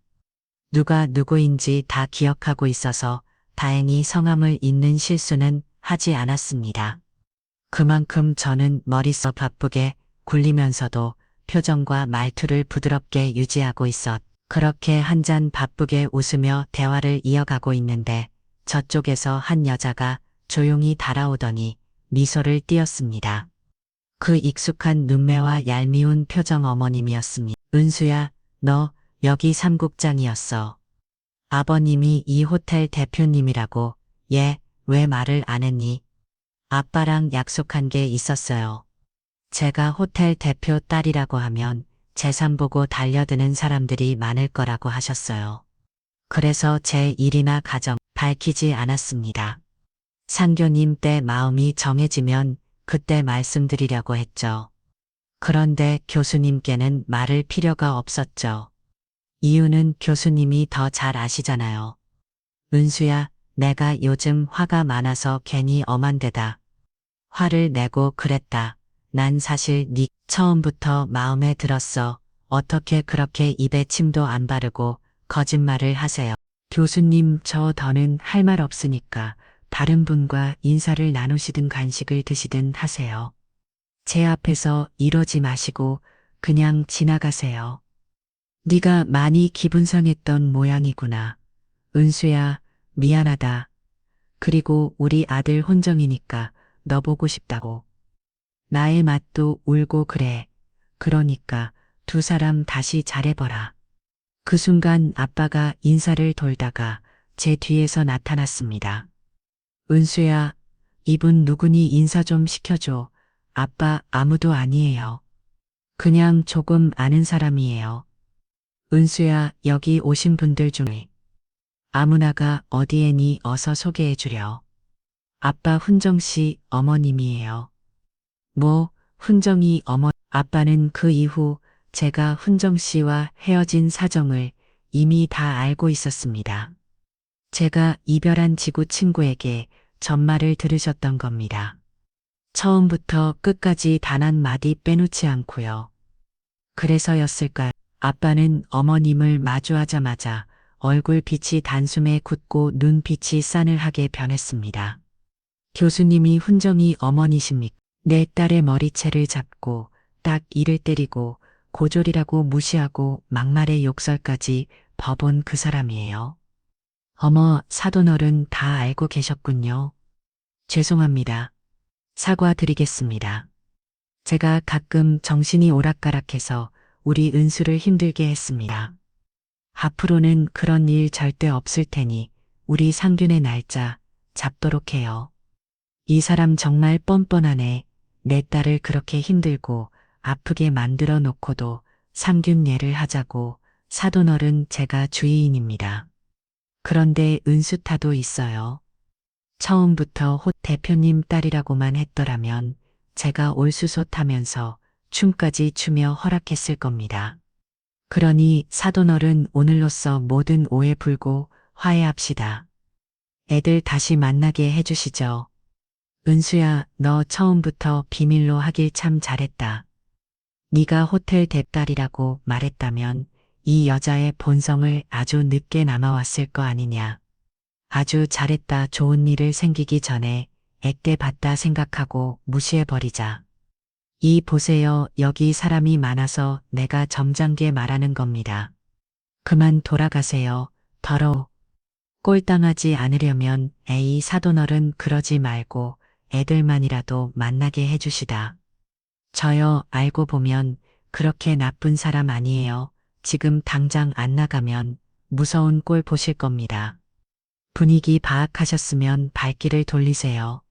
누가 누구인지 다 기억하고 있어서 다행히 성함을 잊는 실수는 하지 않았습니다. 그만큼 저는 머릿속 바쁘게 굴리면서도 표정과 말투를 부드럽게 유지하고 그렇게 한 잔 바쁘게 웃으며 대화를 이어가고 있는데 저쪽에서 한 여자가 조용히 달아오더니 미소를 띄었습니다. 그 익숙한 눈매와 얄미운 표정 어머님이었습니다. 은수야, 너 여기 삼국장이었어. 아버님이 이 호텔 대표님이라고. 얘 왜 말을 안 했니? 아빠랑 약속한 게 있었어요. 제가 호텔 대표 딸이라고 하면 재산 보고 달려드는 사람들이 많을 거라고 하셨어요. 그래서 제 일이나 가정 밝히지 않았습니다. 상교님 때 마음이 정해지면 그때 말씀드리려고 했죠. 그런데 교수님께는 말할 필요가 없었죠. 이유는 교수님이 더 잘 아시잖아요. 은수야, 내가 요즘 화가 많아서 괜히 엄한 데다 화를 내고 그랬다. 난 사실 네 처음부터 마음에 들었어. 어떻게 그렇게 입에 침도 안 바르고 거짓말을 하세요. 교수님, 더는 할 말 없으니까 다른 분과 인사를 나누시든 간식을 드시든 하세요. 제 앞에서 이러지 마시고 그냥 지나가세요. 네가 많이 기분 상했던 모양이구나. 은수야, 미안하다. 그리고 우리 아들 혼정이니까 너 보고 싶다고. 나의 맛도 울고 그래. 그러니까 두 사람 다시 잘해보라. 그 순간 아빠가 인사를 돌다가 제 뒤에서 나타났습니다. 은수야, 이분 누구니 인사 좀 시켜줘. 아빠 아무도 아니에요. 그냥 조금 아는 사람이에요. 은수야, 여기 오신 분들 중에 아무나가 어디에니 어서 소개해주려. 아빠 훈정씨 어머님이에요. 뭐, 훈정이 아빠는 그 이후 제가 훈정씨와 헤어진 사정을 이미 다 알고 있었습니다. 제가 이별한 지구 친구에게 전말을 들으셨던 겁니다. 처음부터 끝까지 단 한 마디 빼놓지 않고요. 그래서였을까요? 아빠는 어머님을 마주하자마자 얼굴빛이 단숨에 굳고 눈빛이 싸늘하게 변했습니다. 교수님이 훈정이 어머니십니까? 내 딸의 머리채를 잡고 딱 이를 때리고 고졸이라고 무시하고 막말의 욕설까지 퍼본 그 사람이에요. 어머, 사돈어른 다 알고 계셨군요. 죄송합니다. 사과드리겠습니다. 제가 가끔 정신이 오락가락해서 우리 은수를 힘들게 했습니다. 앞으로는 그런 일 절대 없을 테니 우리 상균의 날짜 잡도록 해요. 이 사람 정말 뻔뻔하네. 내 딸을 그렇게 힘들고 아프게 만들어 놓고도 상균 예를 하자고 사돈어른 제가 주의인입니다. 그런데 은수타도 있어요. 처음부터 호 대표님 딸이라고만 했더라면 제가 올수솥하면서 춤까지 추며 허락했을 겁니다. 그러니 사돈어른 오늘로써 모든 오해 풀고 화해합시다. 애들 다시 만나게 해주시죠. 은수야, 너 처음부터 비밀로 하길 참 잘했다. 네가 호텔 뎁딸이라고 말했다면 이 여자의 본성을 아주 늦게 남아왔을 거 아니냐. 아주 잘했다. 좋은 일을 생기기 전에 액대 봤다 생각하고 무시해버리자. 이 보세요. 여기 사람이 많아서 내가 점잖게 말하는 겁니다. 그만 돌아가세요. 더러워. 꼴당하지 않으려면 에이 사돈어른 그러지 말고 애들만이라도 만나게 해주시다. 저요 알고 보면 그렇게 나쁜 사람 아니에요. 지금 당장 안 나가면 무서운 꼴 보실 겁니다. 분위기 파악하셨으면 발길을 돌리세요.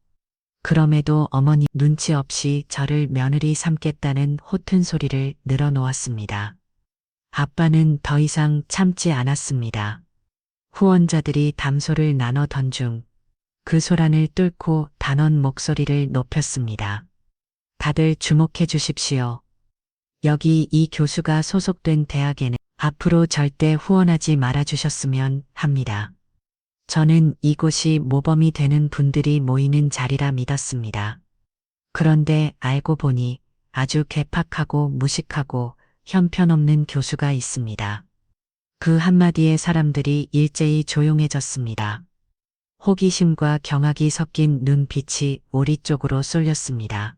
그럼에도 어머니 눈치 없이 저를 며느리 삼겠다는 호튼 소리를 늘어놓았습니다. 아빠는 더 이상 참지 않았습니다. 후원자들이 담소를 나눠던 중 그 소란을 뚫고 단언 목소리를 높였습니다. 다들 주목해 주십시오. 여기 이 교수가 소속된 대학에는 앞으로 절대 후원하지 말아주셨으면 합니다. 저는 이곳이 모범이 되는 분들이 모이는 자리라 믿었습니다. 그런데 알고 보니 아주 괴팍하고 무식하고 형편없는 교수가 있습니다. 그 한마디에 사람들이 일제히 조용해졌습니다. 호기심과 경악이 섞인 눈빛이 오리 쪽으로 쏠렸습니다.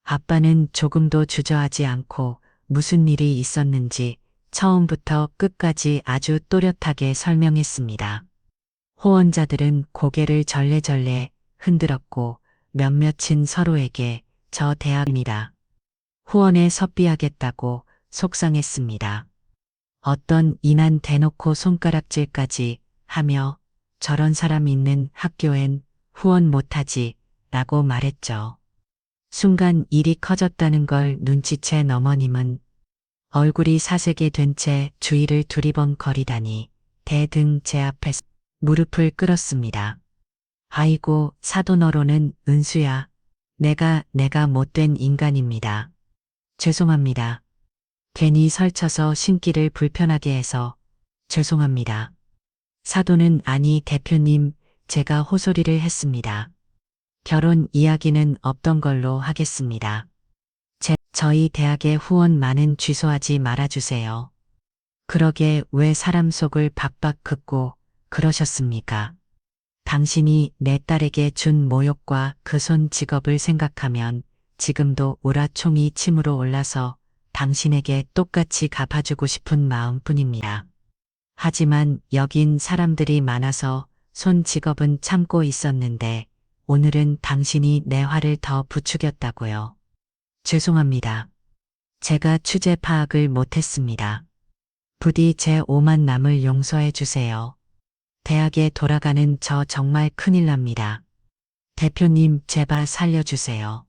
아빠는 조금도 주저하지 않고 무슨 일이 있었는지 처음부터 끝까지 아주 또렷하게 설명했습니다. 후원자들은 고개를 절레절레 흔들었고 몇몇은 서로에게 저 대학입니다. 후원에 섭비하겠다고 속상했습니다. 어떤 이난 대놓고 손가락질까지 하며 저런 사람 있는 학교엔 후원 못하지 라고 말했죠. 순간 일이 커졌다는 걸 눈치챈 어머님은 얼굴이 사색이 된 채 주위를 두리번거리다니 대등 제 앞에서 무릎을 꿇었습니다. 아이고 사돈어로는 은수야. 내가 못된 인간입니다. 죄송합니다. 괜히 설쳐서 신기를 불편하게 해서 죄송합니다. 사돈은 아니 대표님 제가 호소리를 했습니다. 결혼 이야기는 없던 걸로 하겠습니다. 저희 대학에 후원 많은 취소하지 말아주세요. 그러게 왜 사람 속을 박박 긋고 그러셨습니까? 당신이 내 딸에게 준 모욕과 그 손 직업을 생각하면 지금도 우라총이 침으로 올라서 당신에게 똑같이 갚아주고 싶은 마음뿐입니다. 하지만 여긴 사람들이 많아서 손 직업은 참고 있었는데 오늘은 당신이 내 화를 더 부추겼다고요. 죄송합니다. 제가 취재 파악을 못했습니다. 부디 제 오만 남을 용서해 주세요. 대학에 돌아가는 저 정말 큰일 납니다. 대표님 제발 살려주세요.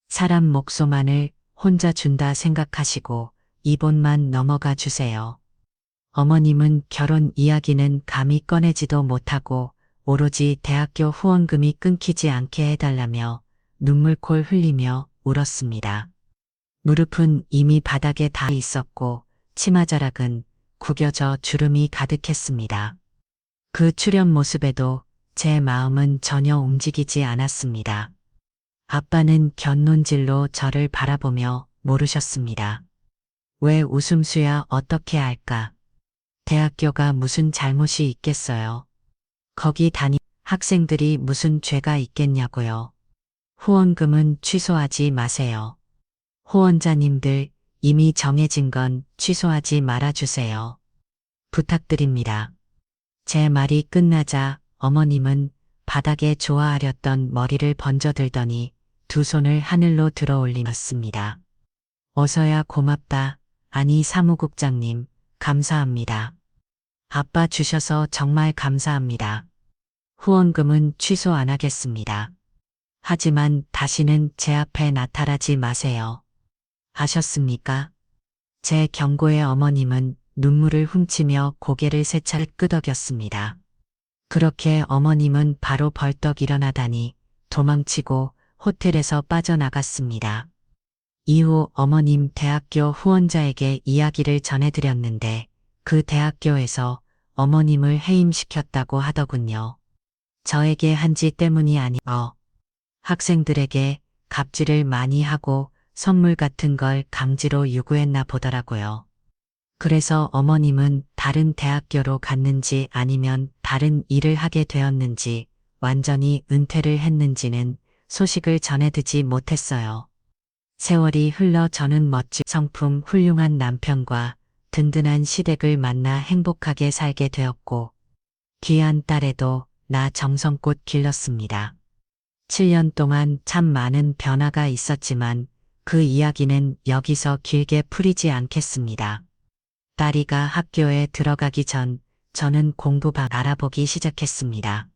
사람 목소만을 혼자 준다 생각하시고 이번만 넘어가 주세요. 어머님은 결혼 이야기는 감히 꺼내지도 못하고 오로지 대학교 후원금이 끊기지 않게 해달라며 눈물콜 흘리며 울었습니다. 무릎은 이미 바닥에 닿아 있었고 치마자락은 구겨져 주름이 가득했습니다. 그 출연 모습에도 제 마음은 전혀 움직이지 않았습니다. 아빠는 곁눈질로 저를 바라보며 모르셨습니다. 왜 웃음수야 어떻게 할까? 대학교가 무슨 잘못이 있겠어요? 거기 다닌 학생들이 무슨 죄가 있겠냐고요. 후원금은 취소하지 마세요. 후원자님들 이미 정해진 건 취소하지 말아주세요. 부탁드립니다. 제 말이 끝나자 어머님은 바닥에 좋아하렸던 머리를 번져들더니 두 손을 하늘로 들어 올리었습니다. 어서야 고맙다. 아니 사무국장님, 감사합니다. 아빠 주셔서 정말 감사합니다. 후원금은 취소 안 하겠습니다. 하지만 다시는 제 앞에 나타나지 마세요. 아셨습니까? 제 경고에 어머님은 눈물을 훔치며 고개를 세차게 끄덕였습니다. 그렇게 어머님은 바로 벌떡 일어나다니 도망치고 호텔에서 빠져나갔습니다. 이후 어머님 대학교 후원자에게 이야기를 전해드렸는데 그 대학교에서 어머님을 해임시켰다고 하더군요. 저에게 한 지 때문이 아니어 학생들에게 갑질을 많이 하고 선물 같은 걸 강제로 요구했나 보더라고요. 그래서 어머님은 다른 대학교로 갔는지 아니면 다른 일을 하게 되었는지 완전히 은퇴를 했는지는 소식을 전해드지 못했어요. 세월이 흘러 저는 멋진 성품 훌륭한 남편과 든든한 시댁을 만나 행복하게 살게 되었고 귀한 딸에도 나 정성껏 길렀습니다. 7년 동안 참 많은 변화가 있었지만 그 이야기는 여기서 길게 풀이지 않겠습니다. 딸이가 학교에 들어가기 전 저는 공부방 알아보기 시작했습니다.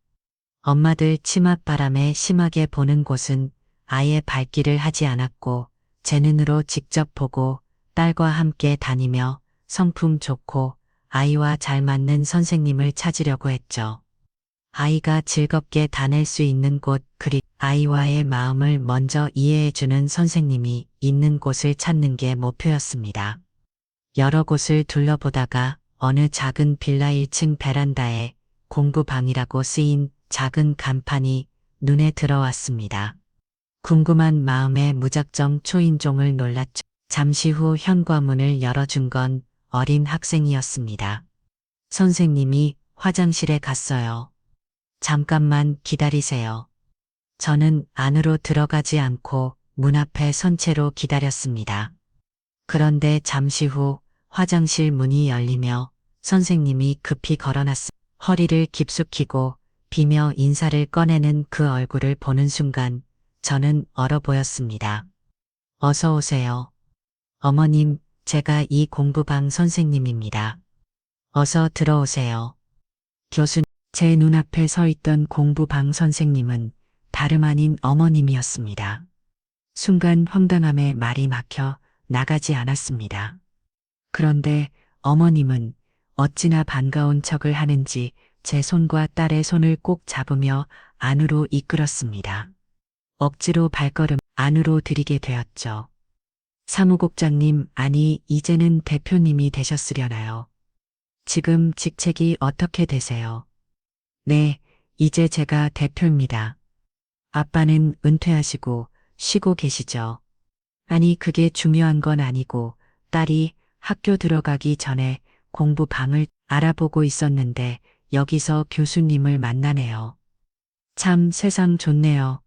엄마들 치맛바람에 심하게 보는 곳은 아예 발길을 하지 않았고 제 눈으로 직접 보고 딸과 함께 다니며 성품 좋고 아이와 잘 맞는 선생님을 찾으려고 했죠. 아이가 즐겁게 다닐 수 있는 곳 그리고 아이와의 마음을 먼저 이해해주는 선생님이 있는 곳을 찾는 게 목표였습니다. 여러 곳을 둘러보다가 어느 작은 빌라 1층 베란다에 공부방이라고 쓰인 작은 간판이 눈에 들어왔습니다. 궁금한 마음에 무작정 초인종을 눌렀죠. 잠시 후 현관문을 열어준 건 어린 학생이었습니다. 선생님이 화장실에 갔어요. 잠깐만 기다리세요. 저는 안으로 들어가지 않고 문 앞에 선 채로 기다렸습니다. 그런데 잠시 후 화장실 문이 열리며 선생님이 급히 걸어놨습니다. 허리를 깊숙이고 비며 인사를 꺼내는 그 얼굴을 보는 순간 저는 얼어 보였습니다. 어서 오세요. 어머님, 제가 이 공부방 선생님입니다. 어서 들어오세요. 교수님, 제 눈앞에 서 있던 공부방 선생님은 다름 아닌 어머님이었습니다. 순간 황당함에 말이 막혀 나가지 않았습니다. 그런데 어머님은 어찌나 반가운 척을 하는지 제 손과 딸의 손을 꼭 잡으며 안으로 이끌었습니다. 억지로 발걸음 안으로 들이게 되었죠. 사무국장님, 아니 이제는 대표님이 되셨으려나요? 지금 직책이 어떻게 되세요? 네, 이제 제가 대표입니다. 아빠는 은퇴하시고 쉬고 계시죠? 아니 그게 중요한 건 아니고 딸이 학교 들어가기 전에 공부방을 알아보고 있었는데 여기서 교수님을 만나네요. 참 세상 좋네요.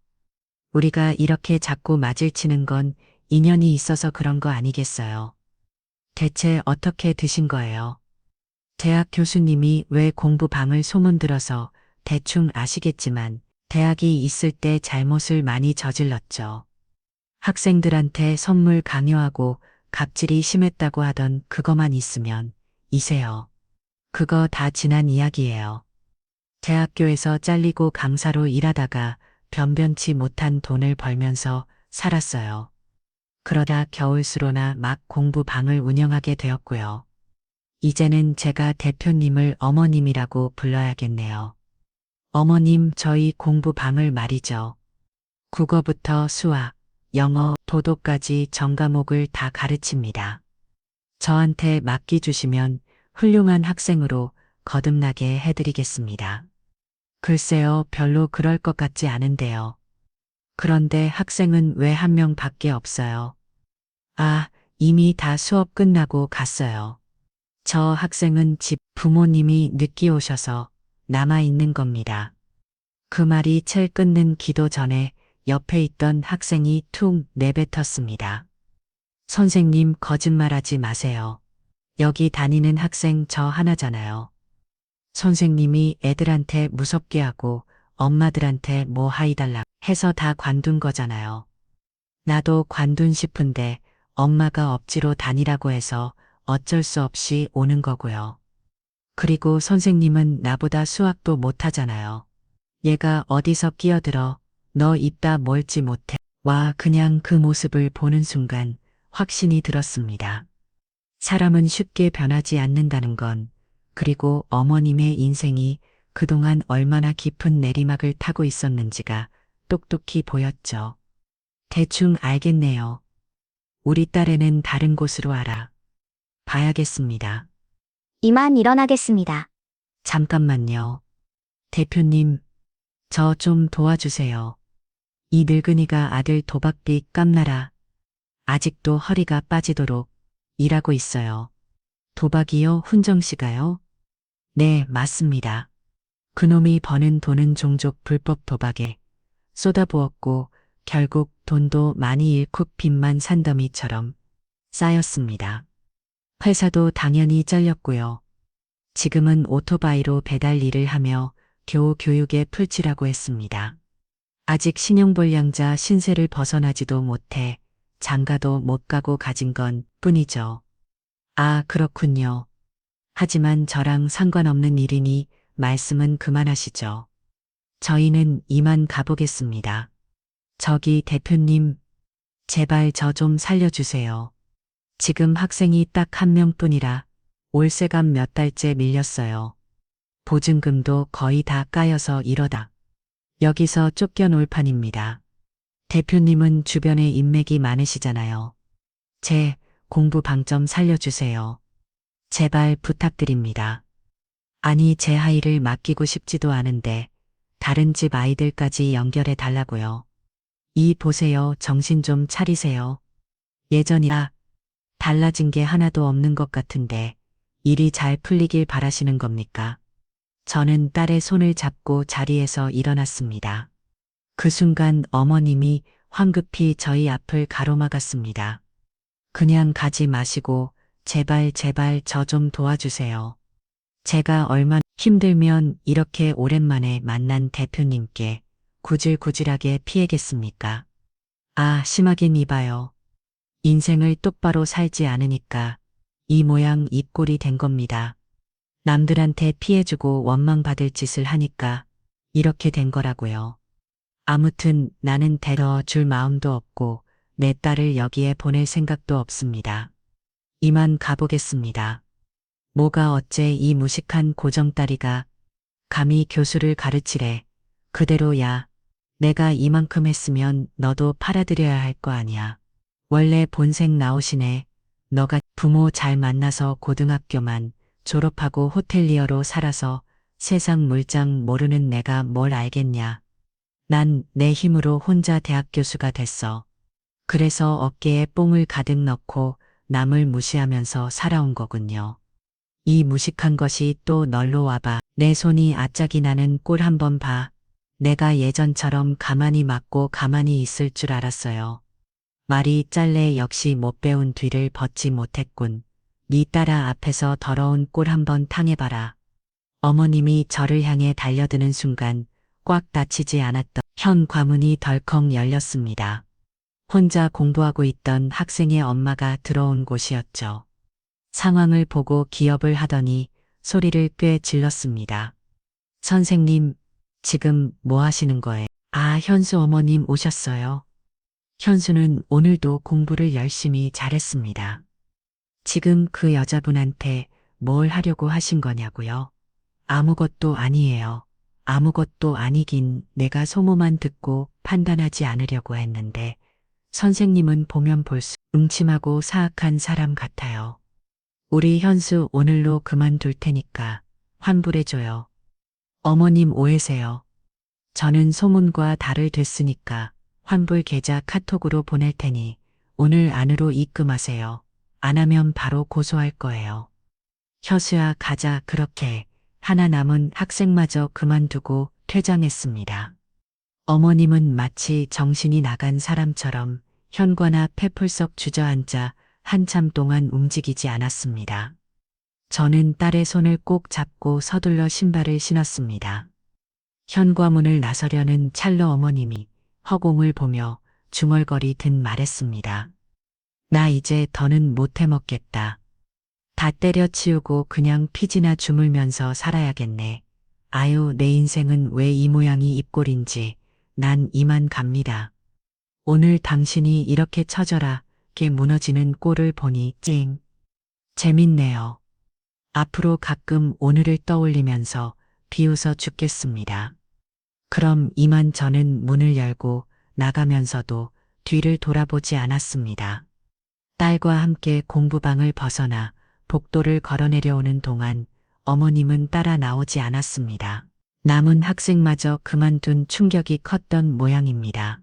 우리가 이렇게 자꾸 맞을 치는 건 인연이 있어서 그런 거 아니겠어요? 대체 어떻게 드신 거예요? 대학 교수님이 왜 공부방을 소문들어서 대충 아시겠지만 대학이 있을 때 잘못을 많이 저질렀죠. 학생들한테 선물 강요하고 갑질이 심했다고 하던 그거만 있으면 이세요. 그거 다 지난 이야기예요. 대학교에서 잘리고 강사로 일하다가 변변치 못한 돈을 벌면서 살았어요. 그러다 겨울수로나 막 공부방을 운영하게 되었고요. 이제는 제가 대표님을 어머님이라고 불러야겠네요. 어머님, 저희 공부방을 말이죠. 국어부터 수학, 영어, 도도까지 전 과목을 다 가르칩니다. 저한테 맡기주시면 훌륭한 학생으로 거듭나게 해드리겠습니다. 글쎄요, 별로 그럴 것 같지 않은데요. 그런데 학생은 왜 한 명밖에 없어요? 아, 이미 다 수업 끝나고 갔어요. 저 학생은 집 부모님이 늦게 오셔서 남아있는 겁니다. 그 말이 채 끊는 기도 전에 옆에 있던 학생이 툭 내뱉었습니다. 선생님 거짓말하지 마세요. 여기 다니는 학생 저 하나잖아요. 선생님이 애들한테 무섭게 하고 엄마들한테 뭐 하이달라 해서 다 관둔 거잖아요. 나도 관둔 싶은데 엄마가 억지로 다니라고 해서 어쩔 수 없이 오는 거고요. 그리고 선생님은 나보다 수학도 못하잖아요. 얘가 어디서 끼어들어 너 입다 멀지 못해. 와 그냥 그 모습을 보는 순간 확신이 들었습니다. 사람은 쉽게 변하지 않는다는 건 그리고 어머님의 인생이 그동안 얼마나 깊은 내리막을 타고 있었는지가 똑똑히 보였죠. 대충 알겠네요. 우리 딸애는 다른 곳으로 알아. 봐야겠습니다. 이만 일어나겠습니다. 잠깐만요. 대표님, 저 좀 도와주세요. 이 늙은이가 아들 도박비 깜나라 아직도 허리가 빠지도록 일하고 있어요. 도박이요? 훈정 씨가요? 네, 맞습니다. 그놈이 버는 돈은 종족 불법 도박에 쏟아부었고 결국 돈도 많이 잃고 빚만 산더미처럼 쌓였습니다. 회사도 당연히 잘렸고요. 지금은 오토바이로 배달 일을 하며 겨우 교육에 풀칠하고 했습니다. 아직 신용불량자 신세를 벗어나지도 못해 장가도 못 가고 가진 건 뿐이죠. 아, 그렇군요. 하지만 저랑 상관없는 일이니 말씀은 그만하시죠. 저희는 이만 가보겠습니다. 저기 대표님, 제발 저 좀 살려주세요. 지금 학생이 딱 한 명뿐이라 월세감 몇 달째 밀렸어요. 보증금도 거의 다 까여서 이러다. 여기서 쫓겨놀 판입니다. 대표님은 주변에 인맥이 많으시잖아요. 제 공부 방점 살려주세요. 제발 부탁드립니다. 아니 제 아이를 맡기고 싶지도 않은데 다른 집 아이들까지 연결해 달라고요. 이 보세요. 정신 좀 차리세요. 예전이라 달라진 게 하나도 없는 것 같은데 일이 잘 풀리길 바라시는 겁니까? 저는 딸의 손을 잡고 자리에서 일어났습니다. 그 순간 어머님이 황급히 저희 앞을 가로막았습니다. 그냥 가지 마시고 제발 제발 저 좀 도와주세요. 제가 얼마나 힘들면 이렇게 오랜만에 만난 대표님께 구질구질하게 피해겠습니까? 아, 심하긴 이봐요. 인생을 똑바로 살지 않으니까 이 모양 이 꼴이 된 겁니다. 남들한테 피해주고 원망받을 짓을 하니까 이렇게 된 거라고요. 아무튼 나는 데려 줄 마음도 없고 내 딸을 여기에 보낼 생각도 없습니다. 이만 가보겠습니다. 뭐가 어째 이 무식한 고정딸이가 감히 교수를 가르치래. 그대로야. 내가 이만큼 했으면 너도 팔아드려야 할 거 아니야. 원래 본색 나오시네. 너가 부모 잘 만나서 고등학교만 졸업하고 호텔리어로 살아서 세상 물장 모르는 내가 뭘 알겠냐. 난 내 힘으로 혼자 대학 교수가 됐어. 그래서 어깨에 뽕을 가득 넣고 남을 무시하면서 살아온 거군요. 이 무식한 것이 또 널로 와봐. 내 손이 아짝이 나는 꼴 한번 봐. 내가 예전처럼 가만히 맞고 가만히 있을 줄 알았어요. 말이 짤래 역시 못 배운 뒤를 벗지 못했군. 네 딸아 앞에서 더러운 꼴 한번 탕해봐라. 어머님이 저를 향해 달려드는 순간 꽉 닫히지 않았던 현 과문이 덜컥 열렸습니다. 혼자 공부하고 있던 학생의 엄마가 들어온 곳이었죠. 상황을 보고 기업을 하더니 소리를 꽤 질렀습니다. 선생님, 지금 뭐 하시는 거예요? 아, 현수 어머님 오셨어요. 현수는 오늘도 공부를 열심히 잘했습니다. 지금 그 여자분한테 뭘 하려고 하신 거냐고요? 아무것도 아니에요. 아무것도 아니긴 내가 소모만 듣고 판단하지 않으려고 했는데 선생님은 보면 볼수록 음침하고 사악한 사람 같아요. 우리 현수 오늘로 그만둘 테니까 환불해줘요. 어머님 오해세요. 저는 소문과 달을 됐으니까 환불 계좌 카톡으로 보낼 테니 오늘 안으로 입금하세요. 안 하면 바로 고소할 거예요. 혀수야 가자. 그렇게 하나 남은 학생마저 그만두고 퇴장했습니다. 어머님은 마치 정신이 나간 사람처럼 현관 앞 폐풀썩 주저앉아 한참 동안 움직이지 않았습니다. 저는 딸의 손을 꼭 잡고 서둘러 신발을 신었습니다. 현관문을 나서려는 찰러 어머님이 허공을 보며 중얼거리듯 말했습니다. 나 이제 더는 못 해먹겠다. 다 때려치우고 그냥 피지나 주물면서 살아야겠네. 아유, 내 인생은 왜 이 모양이 입꼴인지 난 이만 갑니다. 오늘 당신이 이렇게 처절하게 무너지는 꼴을 보니 찡. 재밌네요. 앞으로 가끔 오늘을 떠올리면서 비웃어 죽겠습니다. 그럼 이만 저는 문을 열고 나가면서도 뒤를 돌아보지 않았습니다. 딸과 함께 공부방을 벗어나 복도를 걸어내려오는 동안 어머님은 따라 나오지 않았습니다. 남은 학생마저 그만둔 충격이 컸던 모양입니다.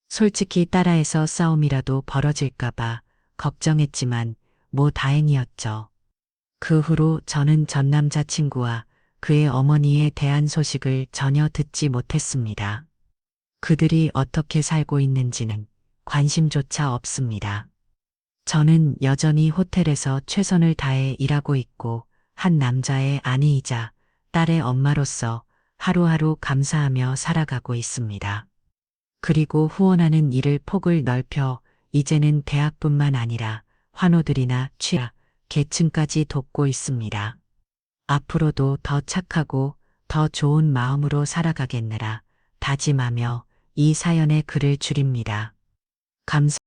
솔직히 따라해서 싸움이라도 벌어질까봐 걱정했지만 뭐 다행이었죠. 그 후로 저는 전 남자친구와 그의 어머니에 대한 소식을 전혀 듣지 못했습니다. 그들이 어떻게 살고 있는지는 관심조차 없습니다. 저는 여전히 호텔에서 최선을 다해 일하고 있고 한 남자의 아내이자 딸의 엄마로서 하루하루 감사하며 살아가고 있습니다. 그리고 후원하는 일을 폭을 넓혀 이제는 대학뿐만 아니라 환우들이나 취약, 계층까지 돕고 있습니다. 앞으로도 더 착하고 더 좋은 마음으로 살아가겠느라 다짐하며 이 사연의 글을 줄입니다. 감사